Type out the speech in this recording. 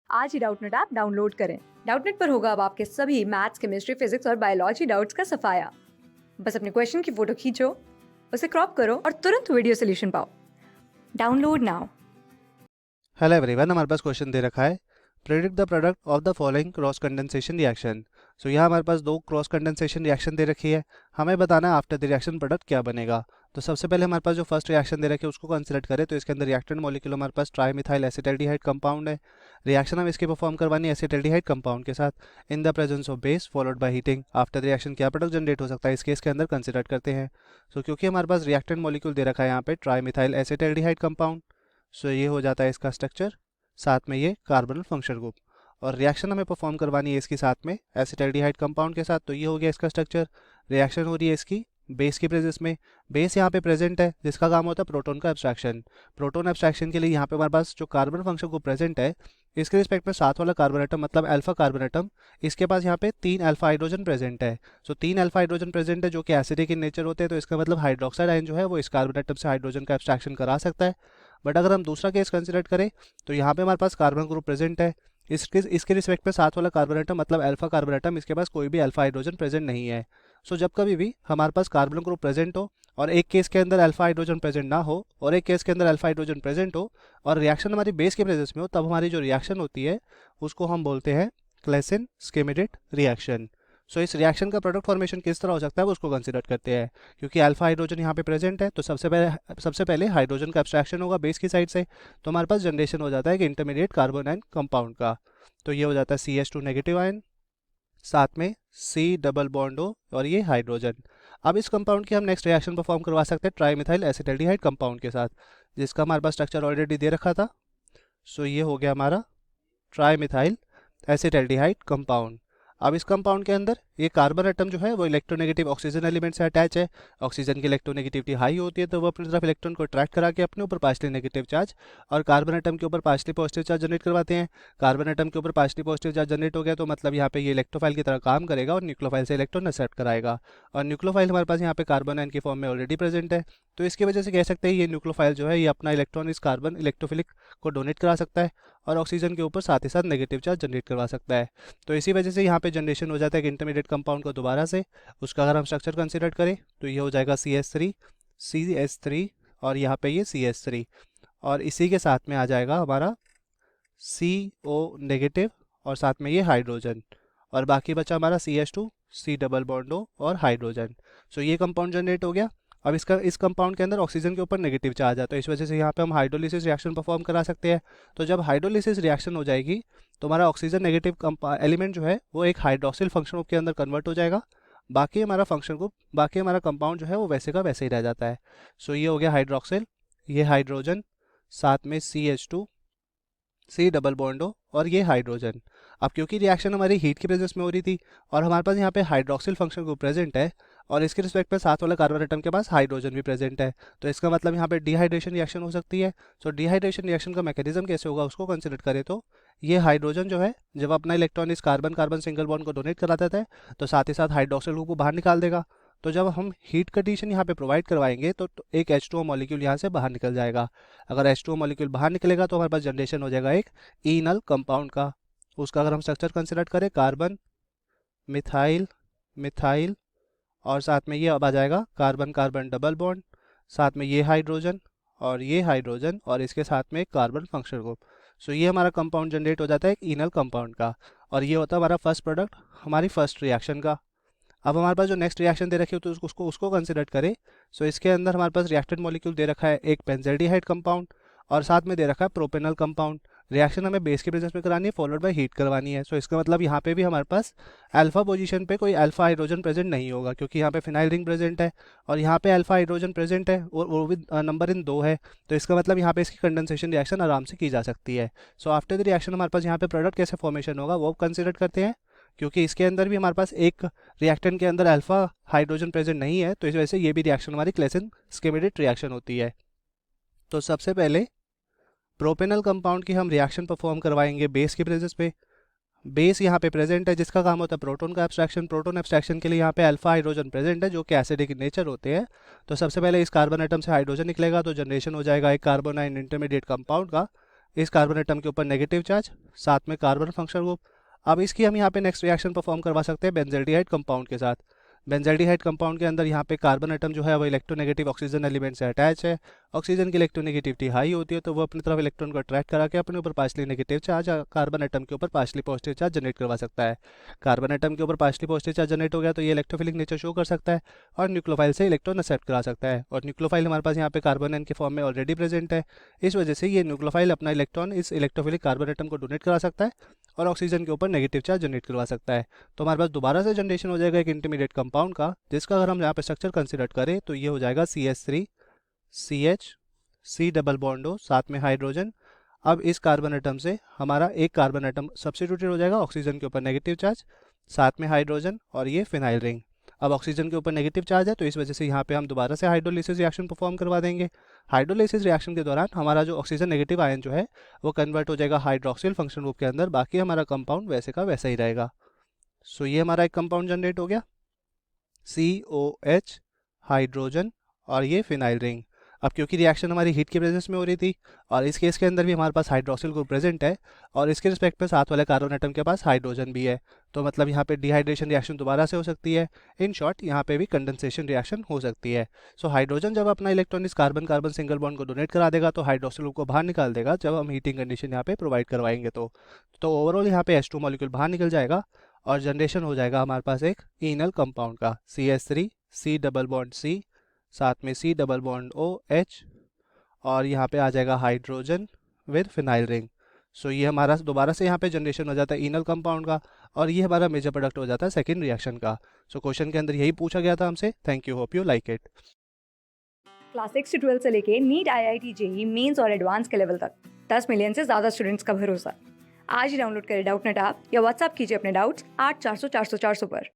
आज ही Doubtnut app download करें। Doubtnut पर होगा अब आपके सभी मैथ्स, केमिस्ट्री, फिजिक्स और बायोलॉजी डाउट्स का सफाया। बस अपने क्वेश्चन की फोटो खींचो, उसे क्रॉप करो और तुरंत वीडियो सोल्यूशन पाओ। Download now. हेलो एवरीवन, हमारे पास क्वेश्चन दे रखा है predict the product of the following cross condensation reaction. So यहाँ हमारे पास दो क्रॉस कंडेंसेशन रिएक्शन दे रखी है, हमें बताना है आफ्टर द रिएक्शन प्रोडक्ट क्या बनेगा। तो सबसे पहले हमारे पास जो फर्स्ट रिएक्शन दे रखी है उसको कंसिडर करें तो इसके अंदर रिएक्टेंट मॉलिक्यूल हमारे पास ट्राईमिथाइल एसिटाल्डिहाइड कंपाउंड है। रिएक्शन हम इसकी परफॉर्म करवानी है एसिटाल्डिहाइड कंपाउंड के साथ in the presence of base followed by heating. After the reaction क्या प्रोडक्ट जनरेट हो सकता है इस केस के अंदर कंसिडर करते हैं। सो क्योंकि हमारे पास रिएक्टेंट मॉलिक्यूल दे रखा है यहाँ पे ट्राईमिथाइल एसिटाल्डिहाइड कंपाउंड, सो ये हो जाता है इसका स्ट्रक्चर, साथ में ये कार्बोनल फंक्शनल ग्रुप। और रिएक्शन हमें परफॉर्म करवानी है इसके साथ में एसिटाल्डिहाइड कंपाउंड के साथ, तो ये हो गया इसका स्ट्रक्चर। रिएक्शन हो रही है इसकी बेस की प्रेजेंस में, बेस यहाँ पे प्रेजेंट है जिसका काम होता है प्रोटॉन का एब्स्ट्रैक्शन। प्रोटॉन एब्स्ट्रैक्शन के लिए यहाँ पे हमारे पास जो कार्बन फंक्शन ग्रुप प्रेजेंट है इसके रिस्पेक्ट में साथ वाला कार्बन एटम मतलब अल्फा कार्बन एटम, इसके पास यहाँ पे 3 अल्फा हाइड्रोजन प्रेजेंट है। सो 3 अल्फा हाइड्रोजन प्रेजेंट है जो कि एसिडिक इन नेचर होते हैं, तो इसका मतलब हाइड्रोक्साइड आयन जो है वो इस कार्बन एटम से हाइड्रोजन का एब्स्ट्रैक्शन करा सकता है। बट अगर हम दूसरा केस कंसिडर करें तो यहाँ पे हमारे पास कार्बन ग्रुप प्रेजेंट है, इसके रिस्पेक्ट में साथ वाला कार्बन एटम मतलब अल्फा कार्बन एटम, इसके पास कोई भी अल्फा हाइड्रोजन प्रेजेंट नहीं है। सो जब कभी भी हमारे पास कार्बन ग्रुप प्रेजेंट हो और एक केस के अंदर अल्फा हाइड्रोजन प्रेजेंट ना हो और एक केस के अंदर अल्फा हाइड्रोजन प्रेजेंट हो और रिएक्शन हमारी बेस के प्रेजेंस में हो, तब हमारी जो रिएक्शन होती है उसको हम बोलते हैं क्लेसन स्किमिडिट रिएक्शन। सो इस रिएक्शन का प्रोडक्ट फॉर्मेशन किस तरह हो सकता है वो उसको कंसिडर करते हैं। क्योंकि अल्फा हाइड्रोजन यहाँ पे प्रेजेंट है तो सबसे पहले हाइड्रोजन का एब्स्ट्रैक्शन होगा बेस की साइड से, तो हमारे पास जनरेशन हो जाता है कि इंटरमीडिएट कार्बन आयन कंपाउंड का। तो ये हो जाता है CH2 नेगेटिव आयन, साथ में C डबल बॉन्ड O और ये हाइड्रोजन। अब इस कंपाउंड की हम नेक्स्ट रिएक्शन परफॉर्म करवा सकते हैं ट्राईमिथाइल एसिटाल्डिहाइड कंपाउंड के साथ, जिसका हमारे पास स्ट्रक्चर ऑलरेडी दे रखा था। सो ये हो गया हमारा ट्राईमिथाइल एसिटाल्डिहाइड कंपाउंड। अब इस कंपाउंड के अंदर ये कार्बन एटम जो है वो इलेक्ट्रोनेगेटिव ऑक्सीजन एलिमेंट से अटैच है। ऑक्सीजन की इलेक्ट्रोनेगेटिविटी हाई होती है तो वो अपनी तरफ इलेक्ट्रॉन को अट्रैक्ट करा के अपने ऊपर पार्शली नेगेटिव चार्ज और कार्बन एटम के ऊपर पार्शली पॉजिटिव चार्ज जनरेट करवाते हैं। कार्बन एटम के ऊपर पार्शली पॉजिटिव चार्ज जनरेट हो गया तो मतलब यहाँ पे ये इलेक्ट्रोफाइल की तरह काम करेगा और न्यूक्लियोफाइल से इलेक्ट्रॉन एक्सेप्ट कराएगा। और न्यूक्लियोफाइल हमारे पास यहाँ पे कार्बन आयन की फॉर्म में ऑलरेडी प्रेजेंट है, तो इसकी वजह से कह सकते हैं ये न्यूक्लियोफाइल जो है ये अपना इलेक्ट्रॉन इस कार्बन इलेक्ट्रोफिलिक को डोनेट करा सकता है और ऑक्सीजन के ऊपर साथ ही साथ नेगेटिव चार्ज जनरेट करवा सकता है। तो इसी वजह से यहाँ पे जनरेशन हो जाता है कि इंटरमीडिएट कंपाउंड को दोबारा से उसका अगर हम स्ट्रक्चर कंसीडर करें तो ये हो जाएगा CH3 और यहाँ पे ये CH3 और इसी के साथ में आ जाएगा हमारा CO नेगेटिव और साथ में ये हाइड्रोजन और बाकी बचा हमारा CH2 C double bond O और हाइड्रोजन। सो ये कंपाउंड जनरेट हो गया। अब इस कंपाउंड के अंदर ऑक्सीजन के ऊपर नेगेटिव चार्ज है तो इस वजह से यहाँ पे हम हाइड्रोलिसिस रिएक्शन परफॉर्म करा सकते हैं। तो जब हाइड्रोलिसिस रिएक्शन हो जाएगी तो हमारा ऑक्सीजन नेगेटिव एलिमेंट जो है वो एक हाइड्रोक्सिल फंक्शन ग्रुप के अंदर कन्वर्ट हो जाएगा। बाकी हमारा कंपाउंड जो है वो वैसे का वैसे ही रह जाता है। सो ये हो गया हाइड्रोक्सिल, ये हाइड्रोजन, साथ में CH2 C double bond O और ये हाइड्रोजन। अब क्योंकि रिएक्शन हमारी हीट की प्रेजेंस में हो रही थी और हमारे पास यहाँ पे हाइड्रोक्सिल फंक्शन ग्रुप प्रेजेंट है और इसके रिस्पेक्ट में साथ वाला कार्बन एटम के पास हाइड्रोजन भी प्रेजेंट है, तो इसका मतलब यहाँ पे डिहाइड्रेशन रिएक्शन हो सकती है। सो डिहाइड्रेशन रिएक्शन का मैकेनिज्म कैसे होगा उसको कंसिडर करें तो ये हाइड्रोजन जो है जब अपना इलेक्ट्रॉन इस कार्बन कार्बन सिंगल बॉन्ड को डोनेट करा देता है तो साथ ही साथ हाइड्रोक्सिल ग्रुप को बाहर निकाल देगा। तो जब हम हीट कंडीशन यहाँ पे प्रोवाइड करवाएंगे तो एक H2O मॉलिक्यूल यहाँ से बाहर निकल जाएगा। अगर H2O मॉलिक्यूल बाहर निकलेगा तो हमारे पास जनरेशन हो जाएगा एक इनल कंपाउंड का। उसका अगर हम स्ट्रक्चर कंसिडर करें कार्बन मिथाइल मिथाइल और साथ में ये अब आ जाएगा कार्बन कार्बन डबल बॉन्ड, साथ में ये हाइड्रोजन और इसके साथ में एक कार्बन फंक्शनल ग्रुप। सो ये हमारा कंपाउंड जनरेट हो जाता है एक इनल कंपाउंड का और ये होता है हमारा फर्स्ट प्रोडक्ट हमारी फर्स्ट रिएक्शन का। अब हमारे पास जो नेक्स्ट रिएक्शन दे रखी हो तो उसको कंसिडर करें। सो इसके अंदर हमारे पास रिएक्टेंट मॉलिक्यूल दे रखा है एक बेंजल्डिहाइड कंपाउंड और साथ में दे रखा है प्रोपेनल कंपाउंड। रिएक्शन हमें बेस के प्रेजेंस में करानी है फॉलोड बाय हीट करवानी है। सो इसका मतलब यहाँ पे भी हमारे पास अल्फा पोजीशन पे कोई अल्फा हाइड्रोजन प्रेजेंट नहीं होगा क्योंकि यहाँ पे फिनाइल रिंग प्रेजेंट है और यहाँ पे अल्फा हाइड्रोजन प्रेजेंट है और वो भी नंबर इन 2 है, तो इसका मतलब यहाँ पे इसकी कंडेंसेशन रिएक्शन आराम से की जा सकती है। सो आफ्टर द रिएक्शन हमारे पास यहाँ पे प्रोडक्ट कैसे फॉर्मेशन होगा वो कंसिडर करते हैं। क्योंकि इसके अंदर भी हमारे पास एक रिएक्टेंट के अंदर अल्फा हाइड्रोजन प्रेजेंट नहीं है तो इस वजह से ये भी रिएक्शन हमारी क्लेसन स्किमिडिट रिएक्शन होती है। तो सबसे पहले प्रोपेनल कंपाउंड की हम रिएक्शन परफॉर्म करवाएंगे बेस की प्रेजेंस पे। बेस यहाँ पे प्रेजेंट है जिसका काम होता है प्रोटॉन का एब्स्ट्रैक्शन। प्रोटॉन एब्स्ट्रैक्शन के लिए यहाँ पे अल्फा हाइड्रोजन प्रेजेंट है जो कि एसिडिक नेचर होते हैं। तो सबसे पहले इस कार्बन एटम से हाइड्रोजन निकलेगा तो जनरेशन हो जाएगा एक कार्बोनाइन इंटरमीडिएट कंपाउंड का। इस कार्बन एटम के ऊपर नेगेटिव चार्ज, साथ में कार्बन फंक्शनल ग्रुप। अब इसकी हम यहाँ पे नेक्स्ट रिएक्शन परफॉर्म करवा सकते हैं बेंजल्डिहाइड कंपाउंड के साथ। बेंजल्डिहाइड कंपाउंड के अंदर यहाँ पे कार्बन एटम जो है वो इलेक्ट्रोनेगेटिव ऑक्सीजन एलिमेंट से अटैच है। ऑक्सीजन की इलेक्ट्रोनेगेटिविटी हाई होती है तो वो अपनी तरफ इलेक्ट्रॉन को अट्रैक्ट करा के अपने ऊपर partially negative charge, carbon atom के ऊपर पार्शली पॉजिटिव चार्ज जनरेट करवा सकता है। कार्बन एटम के ऊपर पार्शली पॉजिटिव चार्ज जनरेट हो गया तो ये इलेक्ट्रोफिलिक नेचर शो कर सकता है और न्यूक्लियोफाइल से इलेक्ट्रॉन एक्सेप्ट करा सकता है। और न्यूक्लियोफाइल हमारे पास यहाँ पे कार्बन एन के फॉर्म में ऑलरेडी प्रेजेंट है, इस वजह से ये न्यूक्लियोफाइल अपना इलेक्ट्रॉन इस इलेक्ट्रोफिलिक कार्बन एटम को डोनेट करा सकता है और ऑक्सीजन के ऊपर नेगेटिव चार्ज जनरेट करवा सकता है। तो हमारे पास दोबारा से जनरेशन हो जाएगा एक इंटरमीडिएट कंपाउंड का, जिसका अगर हम यहाँ पे स्ट्रक्चर कंसिडर करें तो ये हो जाएगा CH3 CH C double bond हो, साथ में हाइड्रोजन। अब इस कार्बन एटम से हमारा एक कार्बन एटम सब्स्टिट्यूटेड हो जाएगा, ऑक्सीजन के ऊपर नेगेटिव चार्ज, साथ में हाइड्रोजन और ये फिनाइल रिंग। अब ऑक्सीजन के ऊपर नेगेटिव चार्ज है तो इस वजह से यहाँ पे हम दोबारा से हाइड्रोलिसिस रिएक्शन परफॉर्म करवा देंगे। हाइड्रोलिसिस रिएक्शन के दौरान हमारा जो ऑक्सीजन नेगेटिव आयन जो है वो कन्वर्ट हो जाएगा हाइड्रोक्सिल फंक्शन ग्रुप के अंदर, बाकी हमारा कंपाउंड वैसे का वैसा ही रहेगा। सो ये हमारा एक कंपाउंड जनरेट हो गया COH हाइड्रोजन और ये फिनाइल रिंग। अब क्योंकि रिएक्शन हमारी हीट के प्रेजेंस में हो रही थी और इस केस के अंदर भी हमारे पास हाइड्रोक्सिल ग्रुप प्रेजेंट है और इसके रिस्पेक्ट पे साथ वाले कार्बन एटम के पास हाइड्रोजन भी है, तो मतलब यहाँ पे डिहाइड्रेशन रिएक्शन दोबारा से हो सकती है। इन शॉर्ट यहाँ पे भी कंडेंसेशन रिएक्शन हो सकती है। सो हाइड्रोजन जब अपना इलेक्ट्रॉन इस कार्बन कार्बन सिंगल बॉन्ड को डोनेट करा देगा तो हाइड्रोक्सिल ग्रुप को बाहर निकाल देगा जब हम हीटिंग कंडीशन यहाँ पे प्रोवाइड करवाएंगे। तो ओवरऑल यहाँ पे H2 मॉलिक्यूल बाहर निकल जाएगा और जनरेशन हो जाएगा हमारे पास एक इनल कंपाउंड का CH3 C double bond C, साथ में C डबल बॉन्ड OH और यहाँ पे आ जाएगा हाइड्रोजन विद फिनाइल रिंग। सो ये हमारा दोबारा से यहाँ पे जनरेशन हो जाता है इनल कंपाउंड का और ये हमारा मेजर प्रोडक्ट हो जाता है सेकंड रिएक्शन का। सो क्वेश्चन के अंदर यही पूछा गया था हमसे। Thank you, hope you like it. Class 6 से 12 से लेके नीट IIT JEE मेंस और एडवांस के लेवल तक 10 मिलियन से ज़्यादा स्टूडेंट्स का भरोसा। आज ही डाउनलोड करें डाउटनेट ऐप या व्हाट्सएप कीजिए अपने डाउट्स 8400 400 400 पर।